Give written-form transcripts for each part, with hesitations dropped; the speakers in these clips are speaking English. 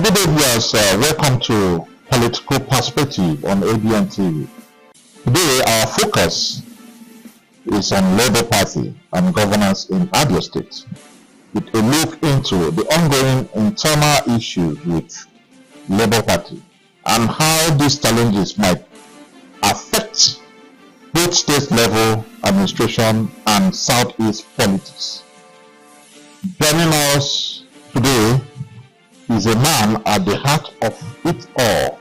good day, viewers. Welcome to Political Perspective on ABN TV. Today, our focus is on Labour Party and governance in Abia State, with a look into the ongoing internal issues with Labour Party and how these challenges might affect both state level administration and Southeast politics. Joining us today is a man at the heart of it all,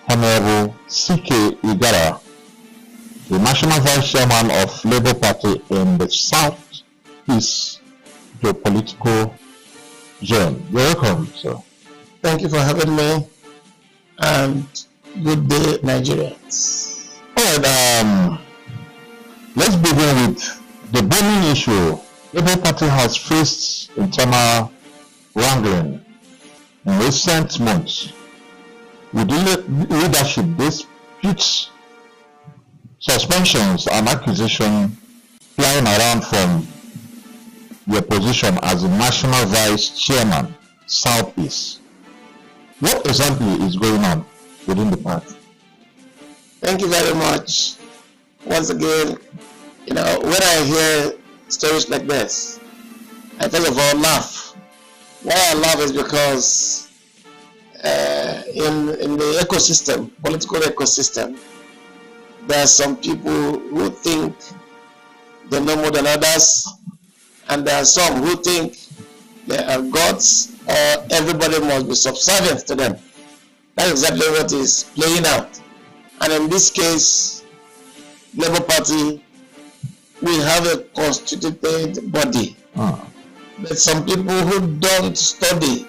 Honourable Ceekay Igara, the National Vice Chairman of Labour Party in the Southeast geopolitical zone. You're welcome, sir. Thank you for having me, and good day, Nigerians. All right, let's begin with the burning issue. Labour Party has faced internal wrangling in recent months with leadership disputes, suspensions, and accusations flying around from your position as the National Vice Chairman, Southeast. What exactly is going on within the party? Thank you very much. Once again, when I hear stories like this, I first of all laugh. Why I laugh is because in the ecosystem, political ecosystem, there are some people who think they know more than others, and there are some who think they are gods or everybody must be subservient to them. That's exactly what is playing out. And in this case, Labour Party, we have a constituted body. But some people who don't study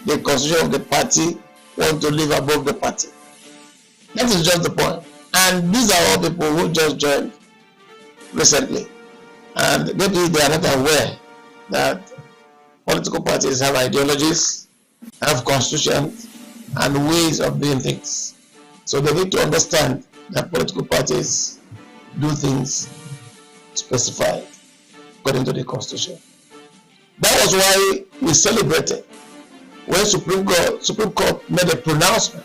the constitution of the party want to live above the party. That is just the point. And these are all people who just joined recently. And maybe they are not aware that political parties have ideologies, have constitutions, and ways of doing things. So they need to understand that political parties do things specified according to the constitution. That was why we celebrated when Supreme Court made a pronouncement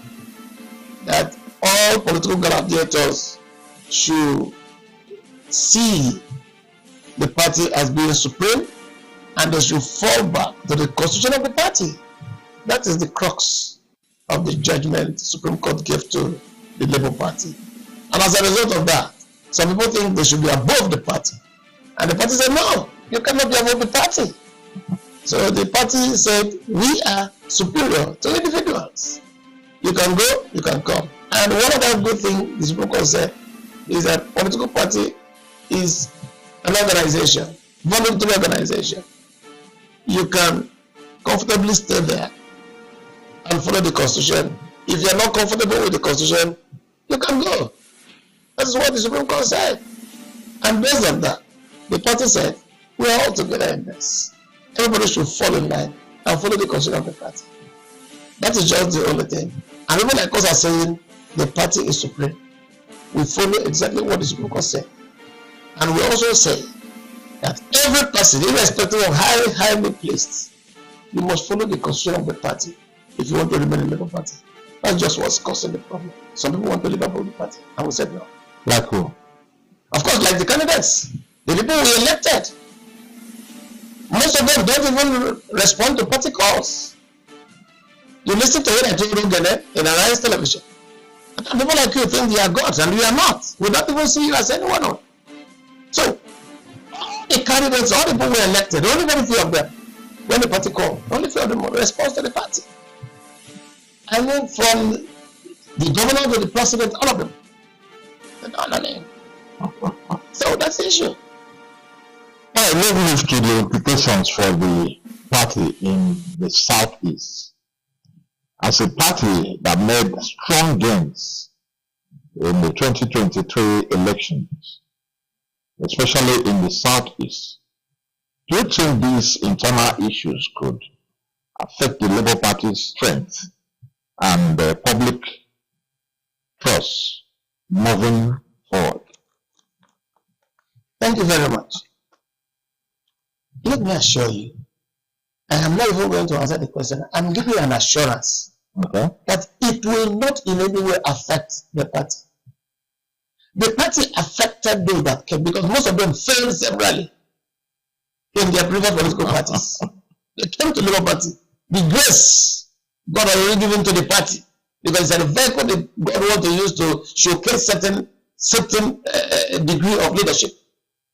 that all political gladiators should see the party as being supreme and they should fall back to the constitution of the party. That is the crux of the judgment the Supreme Court gave to the Labour Party. And as a result of that, some people think they should be above the party. And the party said, no, you cannot be above the party. So the party said, we are superior to individuals. You can go, you can come. And one of the good things the Supreme Court said is that political party is an organization, voluntary organization. You can comfortably stay there and follow the constitution. If you are not comfortable with the constitution, you can go. That is what the Supreme Court said. And based on that, the party said, we are all together in this. Everybody should fall in line and follow the constitution of the party. That is just the only thing. And people like us are saying the party is supreme. We follow exactly what the Supreme Court said. And we also say that every person, irrespective of how highly placed, you must follow the constitution of the party if you want to remain in the Labour Party. That's just what's causing the problem. Some people want to live above the party, and we said no. Like who? Of course, like the candidates, the people we elected. Most of them don't even respond to party calls. You listen to it in Alliance television. And people like you think they are gods, and we are not. We don't even see you as anyone. So, all the candidates, all the people we elected, only very few of them, when the party called, only few of them respond to the party. I mean, from the governor to the president, all of them. So that's the issue. All right, let's move to the implications for the party in the Southeast. As a party that made strong gains in the 2023 elections, especially in the Southeast, do you think these internal issues could affect the Labour Party's strength and public trust moving forward? Thank you very much. Let me assure you I am not even going to answer the question. I'm giving you an assurance that it will not in any way affect the party. The party affected those that came because most of them failed severally in their previous political parties. They came to the Labour Party. The grace God had already given to the party because it's a vehicle that God wants to use to showcase certain degree of leadership.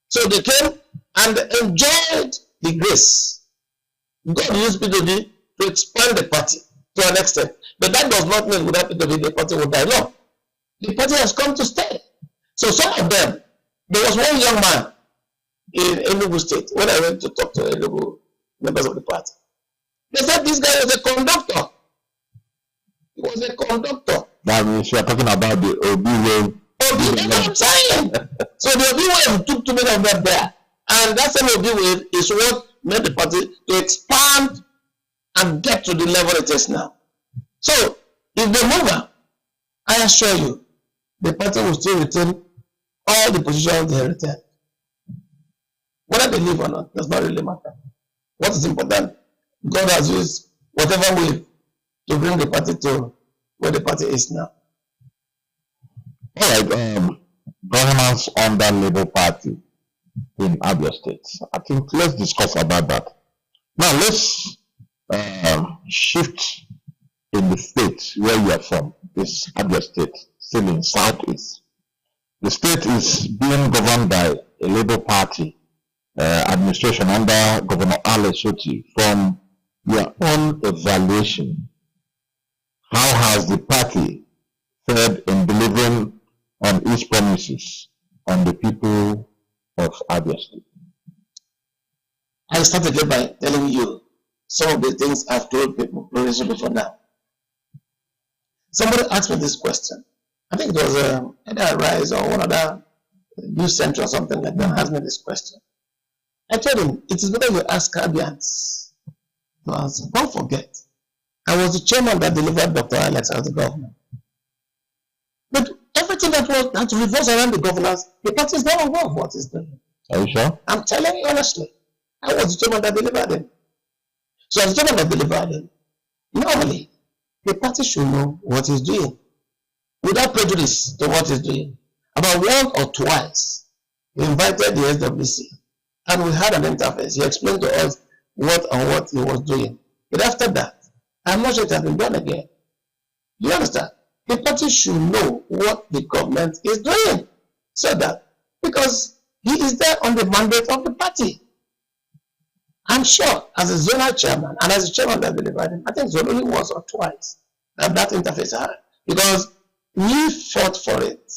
So they came and enjoyed the grace. God used P2D to expand the party to an extent. But that does not mean without P2D the party will die. No. The party has come to stay. So some of them, there was one young man in Enugu State when I went to talk to Enugu members of the party. They said this guy was a conductor. He was a conductor. That means you are talking about the OB wave. That's what I'm saying. So the OB wave took too many of them there. And that same OB wave is what made the party to expand and get to the level it is now. So if they move on, I assure you, the party will still retain all the positions they retained. Whether they leave or not does not really matter. What is important, God has used whatever way to bring the party to where the party is now. All right, governance under Labour Party in Abia State. I think let's discuss about that. Now let's shift in the state where you are from. This Abia State, still in Southeast. The state is being governed by a Labour Party administration under Governor Ale Soti. From your own evaluation, how has the party fared in delivering on its promises on the people of Abia State? I started by telling you some of the things I've told people previously before now. Somebody asked me this question. I think it was either Rise or one other news center or something like that asked me this question. I told him, it is better you ask Abians to answer. Don't forget, I was the chairman that delivered Dr. Alex as the governor. But everything that revolves around the governance, the party is not aware of what is doing. Are you sure? I'm telling you honestly. I was the chairman that delivered him. So as the chairman that delivered him, normally, the party should know what he's doing without prejudice to what he's doing. About once or twice, we invited the SWC and we had an interface. He explained to us what he was doing. But after that, I'm not sure it has been done again. Do you understand? The party should know what the government is doing. So that, because he is there on the mandate of the party. I'm sure as a zonal chairman and as a chairman that delivered him, I think it's only once or twice that interface had. Because we fought for it.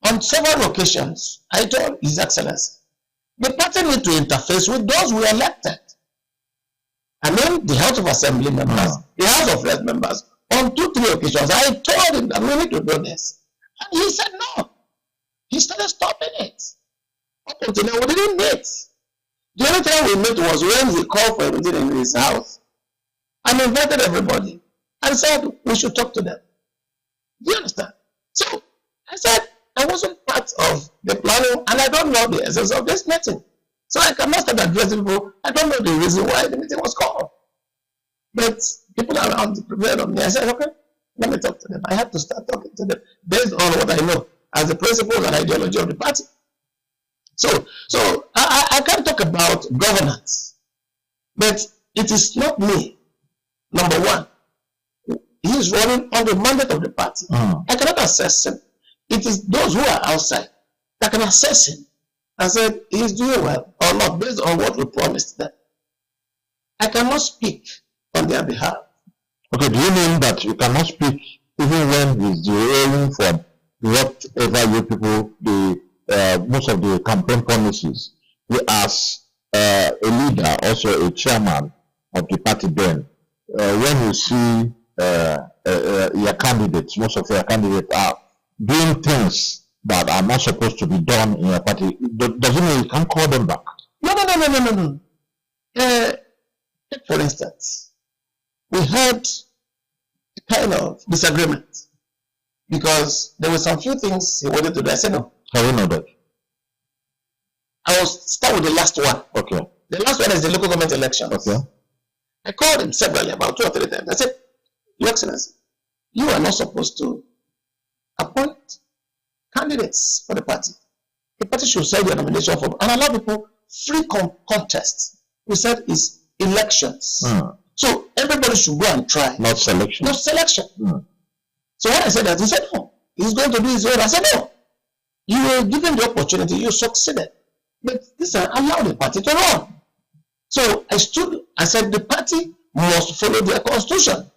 On several occasions, I told His Excellency, the party need to interface with those who are elected. I mean, the House of Assembly members, the House of Reps members, on 2-3 occasions, I told him that we need to do this. And he said no. He started stopping it. Up until now, we didn't meet. The only time we met was when he called for a meeting in his house and invited everybody and said we should talk to them. Do you understand? So I said I wasn't part of the planning and I don't know the essence of this meeting. So I cannot start addressing people. I don't know the reason why the meeting was called. But people around prepared on me. I said, okay, let me talk to them. I had to start talking to them based on what I know as the principles and ideology of the party. So I can't talk about governance, but it is not me. Number one, he is running on the mandate of the party. I cannot assess him. It is those who are outside that can assess him and say he is doing well or not based on what we promised them. I cannot speak on their behalf. Okay, do you mean that you cannot speak even when he's derailing from whatever you people, most of the campaign promises? You as a leader, also a chairman of the party then, when you see your candidates, most of your candidates are doing things that are not supposed to be done in your party, doesn't mean you can't call them back? No. For instance, we had a kind of disagreement because there were some few things he wanted to do. I said no. How do you know that? I will start with the last one. Okay. The last last one is the local government elections. Okay. I called him severally, about 2 or 3 times. I said, Your Excellency, you are not supposed to appoint candidates for the party. The party should sell their nomination form and allow people free contest. We said it's elections. So everybody should go and try. Not selection. Not selection. So when I said that, he said, no, he's going to do his own. I said, no, you were given the opportunity, you succeeded. But listen, allow the party to run. So I said, the party must follow their constitution.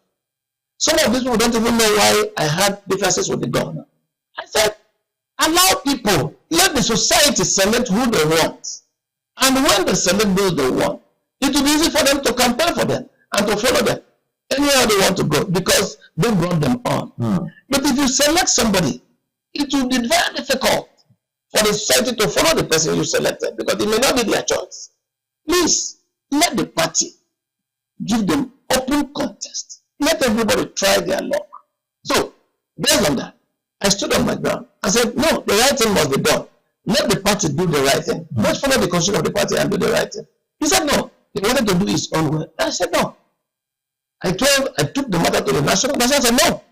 Some of these people don't even know why I had differences with the governor. I said, allow people, let the society select who they want. And when they select those they want, it will be easy for them to campaign for them and to follow them anywhere they want to go because they brought them on. But if you select somebody, it will be very difficult for the society to follow the person you selected because it may not be their choice. Please, let the party give them open contest. Let everybody try their luck. So, based on that, I stood on my ground. I said, no, the right thing must be done. Let the party do the right thing. Let's follow the constitution of the party and do the right thing. He said, no, he wanted to do his own way. I said, no. I took the matter to the national. I said, no,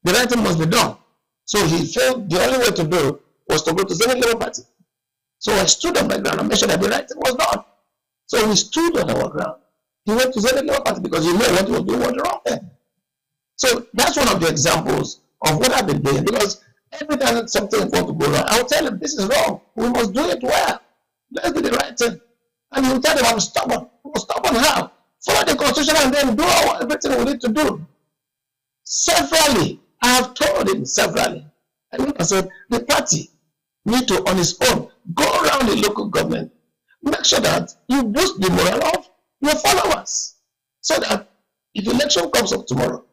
the right thing must be done. So he felt the only way to do was to go to Senate Labour Party. So I stood on my ground and made sure that the right thing was done. So we stood on our ground. He went to Senate Labour Party because he knew what he was doing was the wrong thing. So that's one of the examples of what I've been doing because every time something is going to go wrong, I'll tell him this is wrong. We must do it well. Let's do the right thing. And he'll tell them I'm stubborn. I'm stubborn how? Follow the constitution and then do everything we need to do. Severally, I have told him severally. I said, the party need to, on its own, go around the local government, make sure that you boost the morale of your followers. So that if election comes up tomorrow,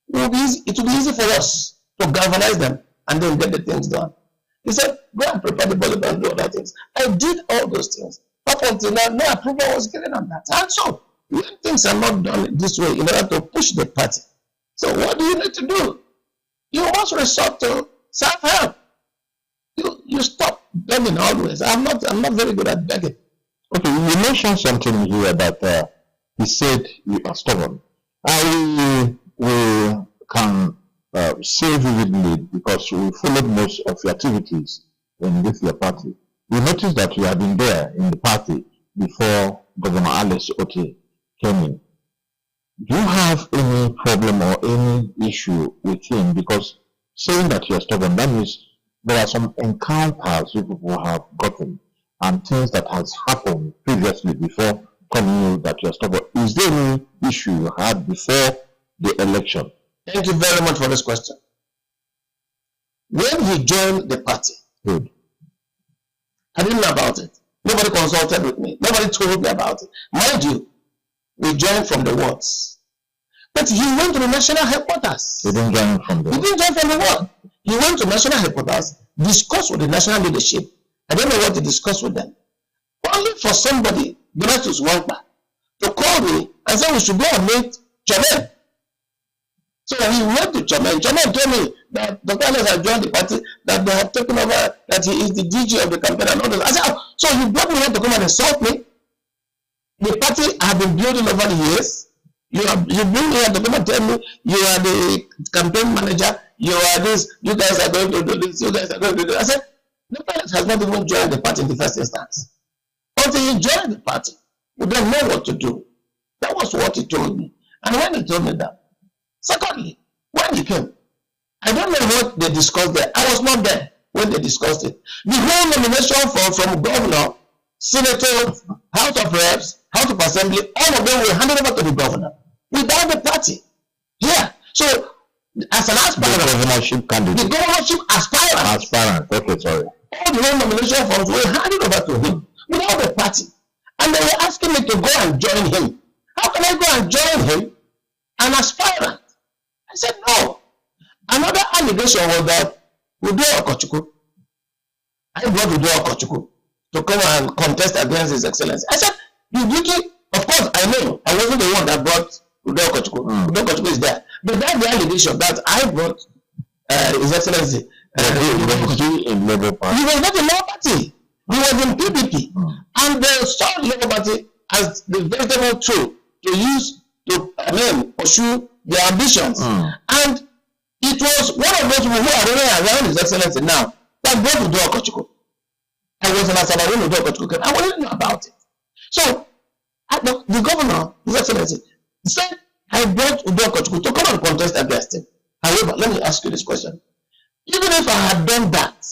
it will be easy for us to galvanize them and then get the things done. He said, go and prepare the bulletin and do other things. I did all those things. Up until now, no approval was given on that. And so, when things are not done this way in order to push the party, so what do you need to do? You must resort to self-help. You stop begging always. I'm not very good at begging. Okay, you mentioned something here that he said you are stubborn. We can say vividly because we followed most of your activities with your party. We noticed that you had been there in the party before Governor Alex Otti came in. Do you have any problem or any issue with him? Because saying that you're stubborn, that means there are some encounters you people have gotten and things that has happened previously before telling you that you're stubborn. Is there any issue you had before the election? Thank you very much for this question. When he joined the party, Good. I didn't know about it. Nobody consulted with me. Nobody told me about it. Mind you, we joined from the wards. But he went to the national headquarters. He didn't join from there. He didn't join from the ward. He went to national headquarters, discussed with the national leadership. I don't know what to discuss with them. Only for somebody, Donatus Wampa, to call me and say we should go and meet Chairman. So he went to Chairman. Chairman told me that Dr. Alex had joined the party, that they have taken over, that he is the DG of the campaign and all that. I said, oh, so you brought me here to come and insult me? The party I have been building over the years. You bring me here to come and tell me you are the campaign manager, you are this, you guys are going to do this, you guys are going to do this. I said, Dr. Alex has not even joined the party in the first instance. Until he joined the party, we don't know what to do. That was what he told me. And when he told me that, secondly, when he came, I don't know what they discussed there. I was not there when they discussed it. The whole nomination from governor, senator, House of Reps, House of Assembly, all of them were handed over to the governor without the party. Yeah. So, as an aspirant, The governorship candidate. the governorship aspirant, Aspirant. Okay, sorry. all the whole nomination forms were handed over to him without the party. And they were asking me to go and join him. How can I go and join him, an aspirant? I said, no. Another allegation was that Udo Okochukwu, I brought Udo Okochukwu to come and contest against His Excellency. I said, you duty, of course, I know. I wasn't the one that brought Udo Okochukwu. Udo Okochukwu is there. But that's the allegation that I brought His Excellency. He in Labour Party. He was not in Labour Party. He was in PDP. And they saw Labour Party as the vegetable tool to use to pursue their ambitions. And it was one of those people who are running around His Excellency now that brought Udo Okochukwu. I was an Asaba when Udo Okochukwu came. I didn't know about it. So the governor, His Excellency, said I brought Udo Okochukwu to come and contest against him. However, let me ask you this question. Even if I had done that,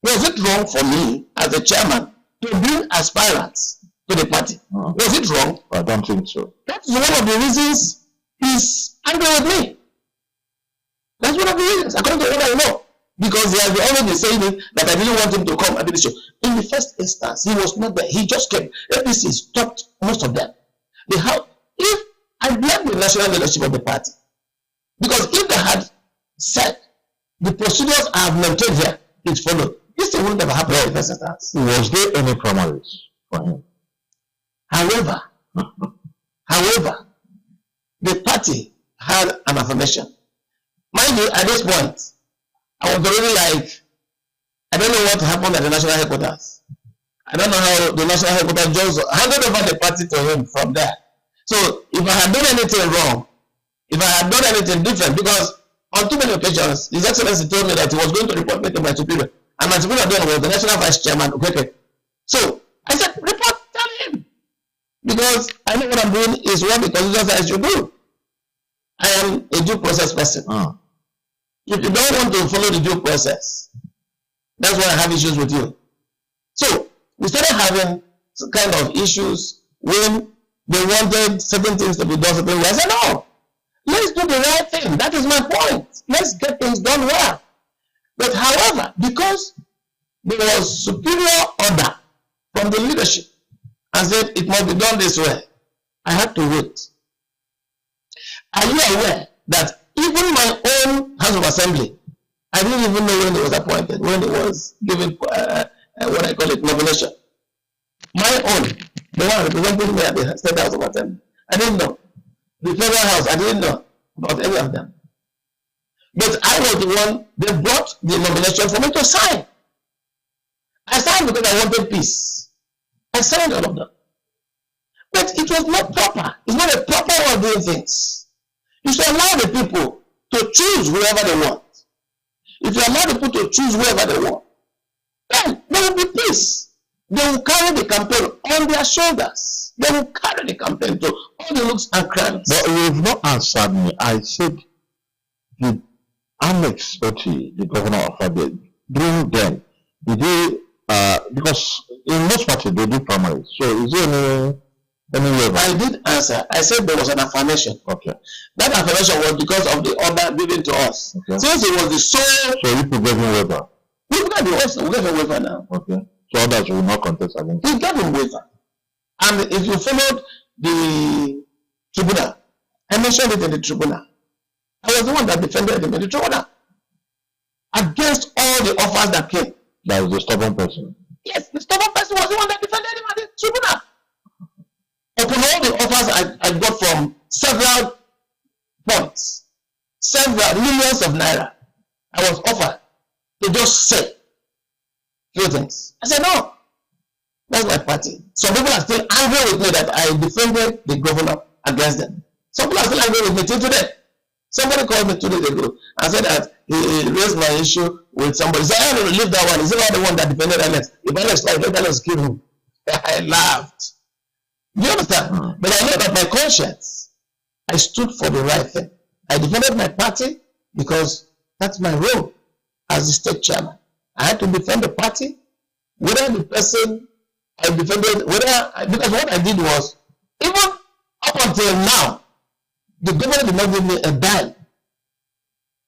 was it wrong for me as a chairman to bring aspirants to the party? Was it wrong? I don't think so. That's one of the reasons he's angry with me. That's one of the reasons, according to what I know. Because he has already been saying it, that I didn't want him to come and do the show. In the first instance, he was not there. He just came. APC stopped most of them. If I blame the national leadership of the party, because if they had said the procedures I have maintained here is followed, this thing wouldn't have happened in the first instance. Was there any primaries for him? However, the party had an affirmation. Mind you, at this point, I was already like, I don't know what happened at the national headquarters. I don't know how the national headquarters just handed over the party to him from there. So if I had done anything wrong, if I had done anything different, because on too many occasions, His Excellency told me that he was going to report me to my superior, and my superior then was the national vice chairman. Okay. So I said, report, tell him, because I know what I'm doing is what the constitution says I should do. I am a due process person. If you don't want to follow the due process, that's why I have issues with you. So we started having some kind of issues when they wanted certain things to be done certain ways. I said, no, let's do the right thing. That is my point. Let's get things done well. But however, because there was superior order from the leadership and said it must be done this way, I had to wait. Are you aware that even my own House of Assembly, I didn't even know when it was appointed, when it was given, what I call it, nomination. My own, the one representing me at the State House of Assembly, I didn't know. The Federal House, I didn't know about any of them. But I was the one, they brought the nomination for me to sign. I signed because I wanted peace. I signed all of them. But it was not proper. It's not a proper way of doing things. You should allow the people to choose whoever they want. If you allow the people to choose whoever they want, then there will be peace. They will carry the campaign on their shoulders. They will carry the campaign to all the nooks and crannies. But you've not answered me. I said the Annex Oti, the governor of Abia, during then, did they, because in most parties they do primaries. So is there any waiver? I did answer. I said there was an affirmation. Okay. That affirmation was because of the order given to us. Okay. Since it was the sole. So you could give him waiver? We got a waiver now. Okay. So others will not contest against we got a waiver. And if you followed the tribunal, I mentioned it in the tribunal. I was the one that defended him in the tribunal against all the offers that came. That was the stubborn person. Yes, the stubborn person was the one that defended him at the tribunal. Upon all the offers I got from several points, several millions of naira, I was offered to just say few things. I said, no, that's my party. Some people are still angry with me that I defended the governor against them. Some people are still angry with me till today. Somebody called me 2 days ago and said that he raised my issue with somebody. He said, I don't leave that one. Is it not the one that defended Alex? If Alex lied, let Alex kill him. I laughed. Do you understand? But I know that my conscience, I stood for the right thing. I defended my party because that's my role as the state chairman. I had to defend the party, whether the person I defended, because what I did was, even up until now, the government did not give me a dime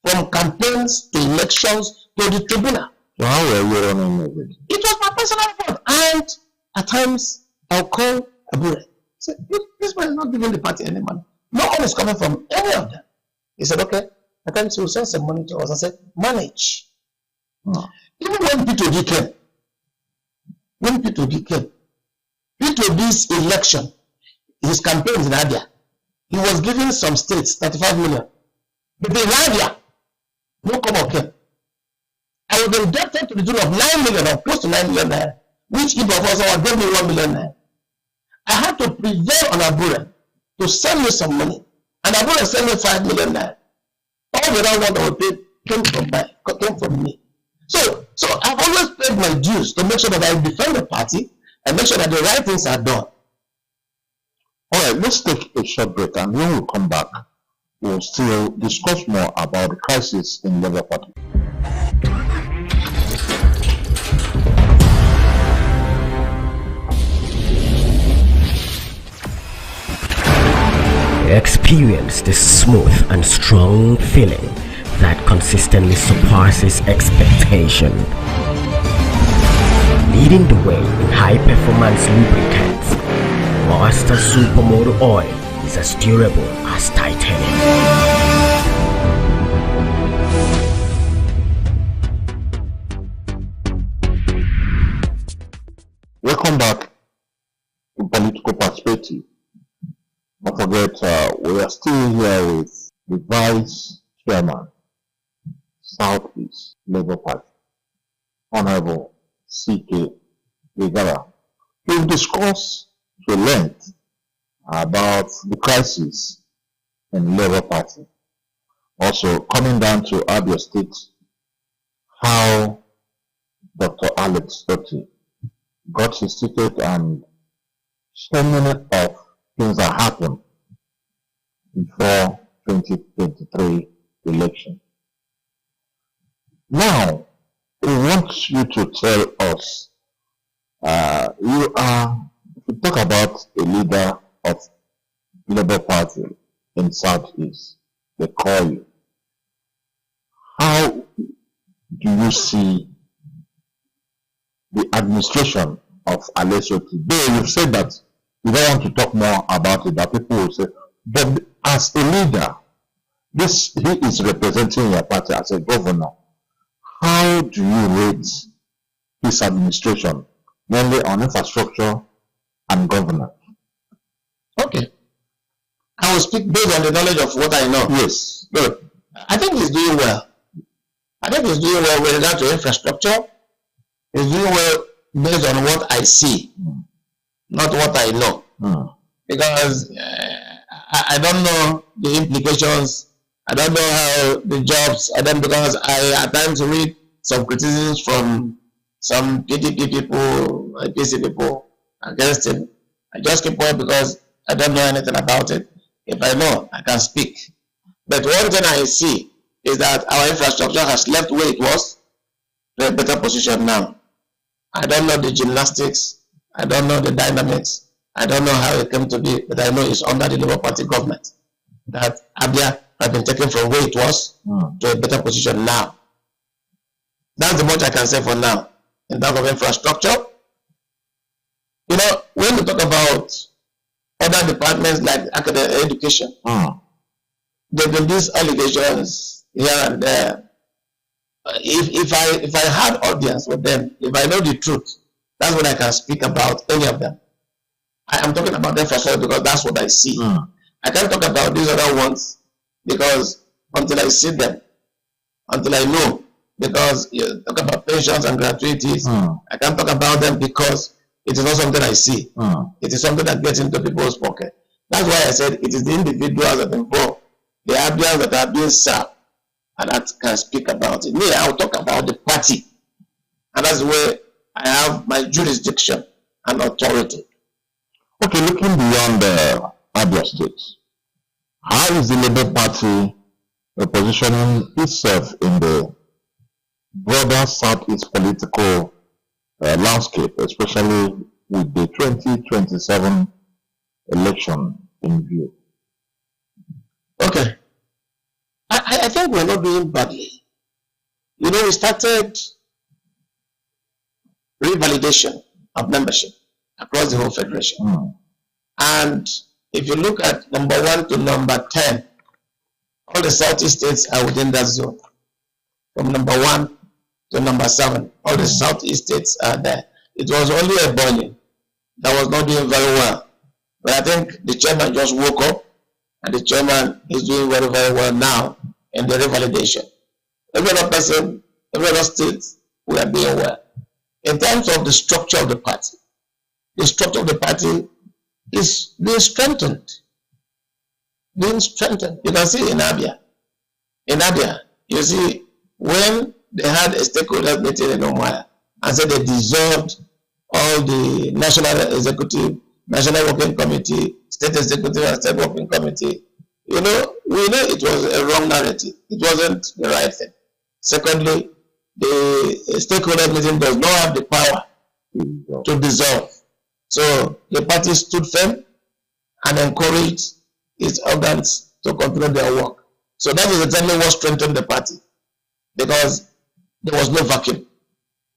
from campaigns to elections to the tribunal. So how were you running it? It was my personal effort. And at times, I'll call Abure. Say, this man is not giving the party any money. No one is coming from any of them. He said, okay. At times he will send some money to us. I said, manage. Even when P2D came, P2D's election, his campaign in Abia, he was giving some states 35 million. But in Abia, no come came. I was indebted to the tune of 9 million or close to 9 million naira, which if of us gave me 1 million naira. I had to prevail on Abura to send me some money. And Abura sent me 5 million naira. All the other one that was paid came from me. So I've always paid my dues to make sure that I defend the party and make sure that the right things are done. All right, let's take a short break, and when we come back, we'll still discuss more about the crisis in Labour Party. Experience the smooth and strong feeling that consistently surpasses expectation. Leading the way in high-performance lubricants, Master Supermoto Oil is as durable as titanium. Welcome back to Political Perspective. Don't forget, we are still here with the Vice Chairman, Southeast Labour Party, Honourable Ceekay Igara. We've discussed to length about the crisis in Labour Party. Also, coming down to Abia State, how Dr. Alex Doty got his ticket and so many of things that happened before 2023 election. Now, we want you to tell us, you talk about a leader of Labour Party in Southeast, they call you. How do you see the administration of Alex Doty? Though you've said that you don't want to talk more about it, that people will say, but as a leader, he is representing your party as a governor. How do you rate his administration, mainly on infrastructure and governance? Okay. I will speak based on the knowledge of what I know. Yes. Good. I think he's doing well. I think he's doing well with regard to infrastructure. He's doing well based on what I see, not what I know. Because I don't know the implications. I don't know how the jobs, because I at times read some criticisms from some PDP people, PC people against him. I just keep quiet because I don't know anything about it. If I know, I can speak. But one thing I see is that our infrastructure has left where it was to a better position now. I don't know the gymnastics. I don't know the dynamics. I don't know how it came to be, but I know it's under the Labour Party government that Abia has been taken from where it was to a better position now. That's the much I can say for now. In terms of infrastructure, you know, when we talk about other departments like academic education, there have been these allegations here and there. If I had audience with them, if I know the truth, that's when I can speak about any of them. I am talking about infrastructure because that's what I see. I can't talk about these other ones because until I see them, until I know, because you talk about pensions and gratuities, I can't talk about them because it is not something I see. It is something that gets into people's pocket. That's why I said it is the individuals that involved, the ideas that are being served, and that can speak about it. Me, I'll talk about the party. And that's where I have my jurisdiction and authority. Okay, looking beyond Abia State, how is the Labour Party positioning itself in the broader Southeast political landscape, especially with the 2027 election in view? Okay. I think we're not doing badly. You know, we started revalidation of membership across the whole federation. And if you look at number 1 to number 10, all the Southeast states are within that zone. From number 1 to number 7, all the Southeast states are there. It was only Ebonyi that was not doing very well. But I think the chairman just woke up, and the chairman is doing very, very well now in the revalidation. Every other person, every other state, we are doing well. In terms of the structure of the party is being strengthened. Being strengthened. You can see in Abia. In Abia, you see, when they had a stakeholders meeting in Umuahia and said they dissolved all the national executive, national working committee, state executive and state working committee, we know it was a wrong narrative. It wasn't the right thing. Secondly, the stakeholder meeting does not have the power to dissolve. So the party stood firm and encouraged its organs to continue their work. So that is exactly what strengthened the party, because there was no vacuum.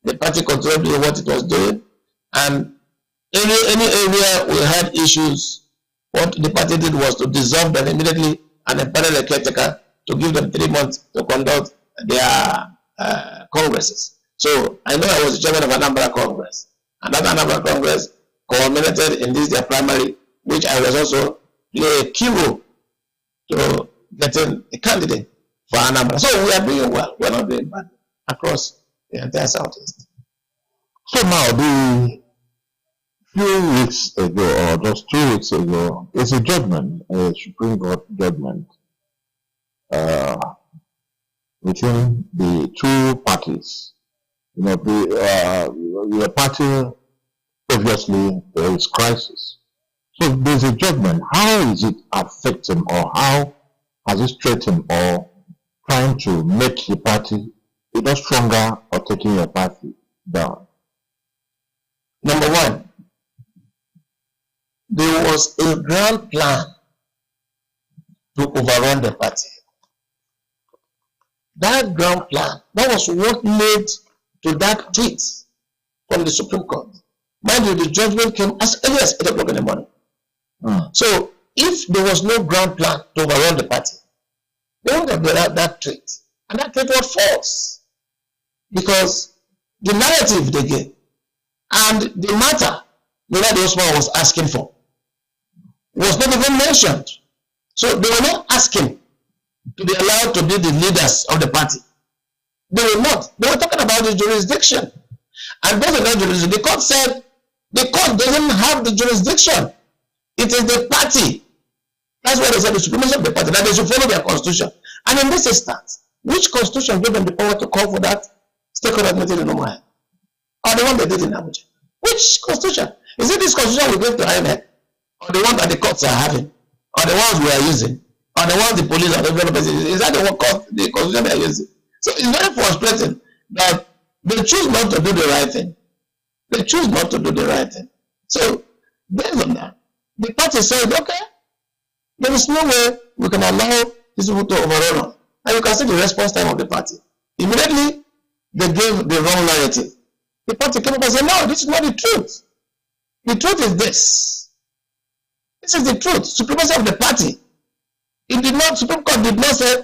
The party continued doing what it was doing, and any area we had issues, what the party did was to dissolve them immediately and empower the caretaker to give them 3 months to conduct their congresses. So I know I was the chairman of Anambra Congress, and that Anambra Congress culminated in this their primary, which I was also play a key role to getting a candidate for Anambra. So we are doing well. We are not doing bad across the entire Southeast. So now, the few weeks ago, or just 2 weeks ago, there's a judgment, a Supreme Court judgment between the two parties. You know, the party, obviously, there is crisis. So there's a judgment. How is it affecting, or how has it straightened, or trying to make the party either stronger or taking your party down? Number one, there was a grand plan to overrun the party. That grand plan, that was what led to that tweet from the Supreme Court. Mind you, the judgment came as early as 8 o'clock in the morning. So if there was no grand plan to overrun the party, they wouldn't have done that tweet. And that tweet was false. Because the narrative they gave and the matter that Osman was asking for was not even mentioned. So they were not asking to be allowed to be the leaders of the party. They were not. They were talking about the jurisdiction. And based on that jurisdiction, the court said the court doesn't have the jurisdiction. It is the party. That's why they said the supremacy of the party, that they should follow their constitution. And in this instance, which constitution gave them the power to call for that stakeholder meeting in Umuahia? Or the one they did in Abuja? Which constitution? Is it this constitution we gave to INEC? Or the one that the courts are having? Or the ones we are using? Or the ones the police are using? Is that the constitution they are using? So it's very frustrating that they choose not to do the right thing. They choose not to do the right thing. So, based on that, the party said, okay, there is no way we can allow these people to overrun us. And you can see the response time of the party. Immediately, they gave the wrong narrative. The party came up and said, no, this is not the truth. The truth is this. This is the truth. Supremacy of the party. It did not, Supreme Court did not say,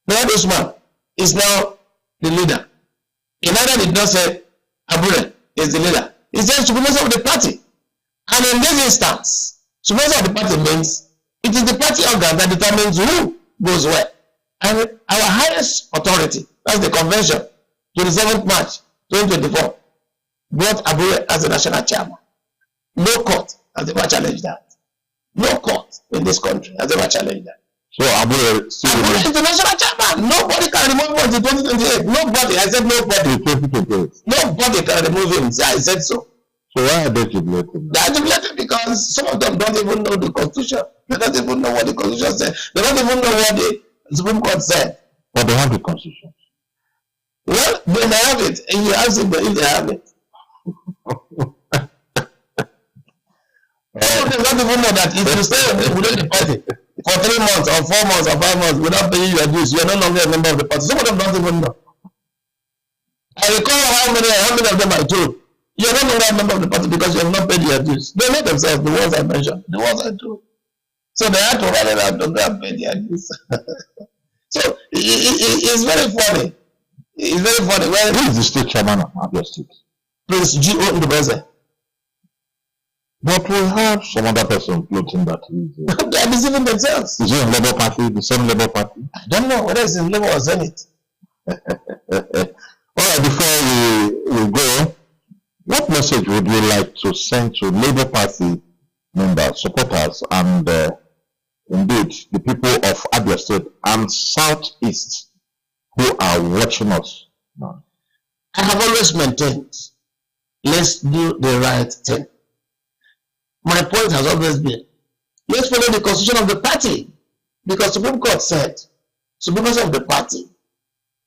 Muhammad Usman is now the leader. It neither did not say, Abure is the leader. It said supremacy of the party. And in this instance, supremacy of the party means it is the party organ that determines who goes where. And our highest authority, that's the convention, 27th March 2024, brought Abure as the national chairman. No court has ever challenged that. No court in this country has ever challenged that. So Abure is the national chairman. Nobody can remove him until 2028. Nobody. I said nobody. 2028. Nobody can remove him. I said so. So why are they jubilating? They are jubilating because some of them don't even know the constitution. They don't even know what the constitution said. They don't even know what the Supreme Court said. But they have the constitution. Well, they may have it. And you ask them if they have it. Some of them don't even know that if you stay within the party for 3 months or 4 months or 5 months without paying your dues, you are no longer a member of the party. Some of them don't even know. I recall how many of them I told. You are no longer a member of the party because you have not paid your dues. They know themselves, the ones I mentioned, the ones I told. So they had to write it out to go and pay their dues. So it's very funny. It's very funny. Well, who is the state chairman of Abia State? Prince G.O. Ndubeze. But we have some other person floating that is. They are deceiving themselves. Is he in Labour Party, the same Labour Party? I don't know whether it's in Labour or Zenith. Alright, before we go, what message would you like to send to Labour Party members, supporters, and indeed the people of Abia State and Southeast who are watching us now? I have always maintained, let's do the right thing. My point has always been, let's follow the constitution of the party, because Supreme Court said supremacy of the party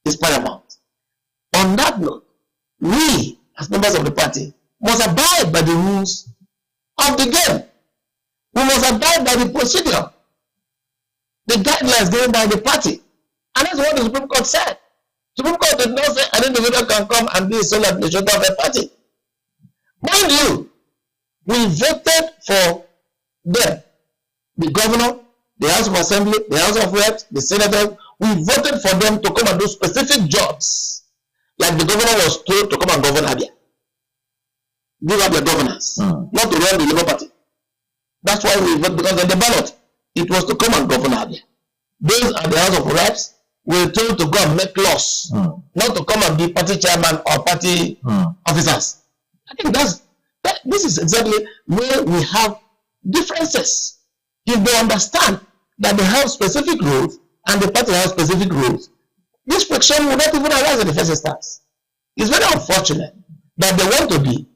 is paramount. On that note, we, as members of the party, must abide by the rules of the game. We must abide by the procedure, the guidelines given by the party. And that's what the Supreme Court said. Supreme Court did not say an individual can come and be a sole administrator of a party. Mind you, we voted for them, the governor, the House of Assembly, the House of Reps, the senators. We voted for them to come and do specific jobs, like the governor was told to come and govern Abia. Give up their governance, not to run the Labour Party. That's why we voted, because in the ballot, it was to come and govern Abia. Those are the House of Reps were told to go and make laws, not to come and be party chairman or party officers. I think this is exactly where we have differences. If they understand that they have specific rules and the party has specific rules, this friction will not even arise in the first instance. It's very unfortunate that they want to be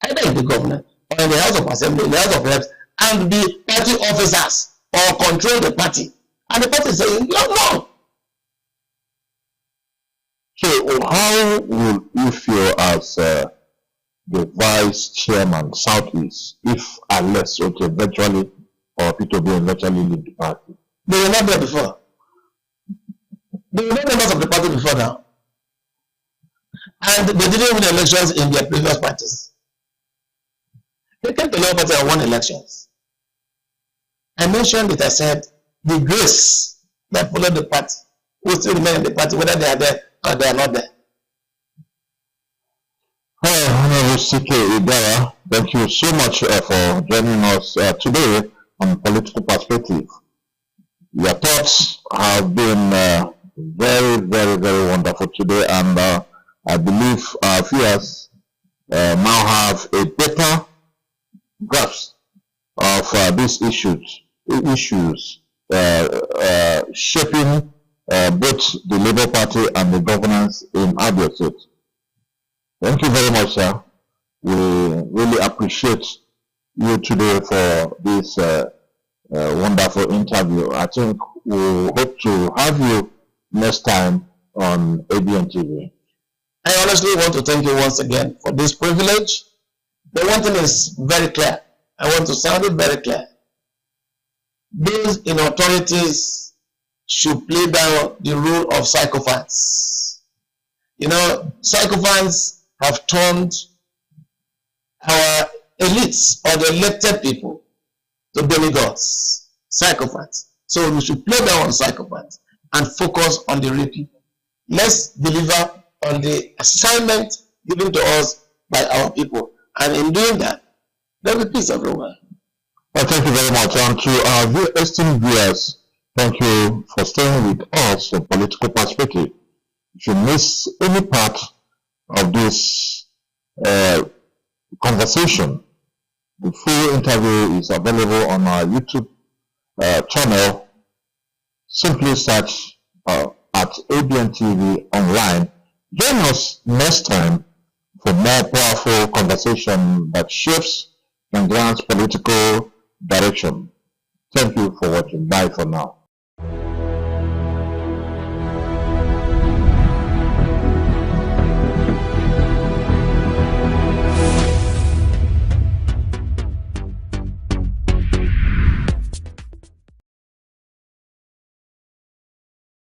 either in the government or in the House of Assembly, in the House of Reps, and be party officers or control the party. And the party is saying, no. So how will you feel as the vice chairman Southeast if unless virtually or P2B eventually leave the party? They were not there before. They were not members of the party before now. And they didn't win elections in their previous parties. They came to the Labour Party and won elections. I mentioned it, I said, the grace that followed the party will still remain in the party, whether they are there or they are not there. Honourable Ceekay Igara, thank you so much for joining us today on Political Perspective. Your thoughts have been very, very, very wonderful today, and I believe our viewers now have a better grasp of these issues shaping both the Labour Party and the governance in Abia State. Thank you very much, sir. We really appreciate you today for this wonderful interview. I think we hope to have you next time on ABN TV. I honestly want to thank you once again for this privilege. The one thing is very clear. I want to sound it very clear. Those in authorities should play down the rule of sycophants. You know, sycophants have turned our elites or the elected people to demigods, sycophants. So we should play down on sycophants and focus on the real people. Let's deliver on the assignment given to us by our people. And in doing that, there will be peace everywhere. Well, thank you very much. And to our esteemed viewers, thank you for staying with us for Political Perspective. If you miss any part of this conversation, the full interview is available on our YouTube channel. Simply search at ABN TV online. Join us next time for more powerful conversation that shapes and grants political direction. Thank you for watching. Bye for now.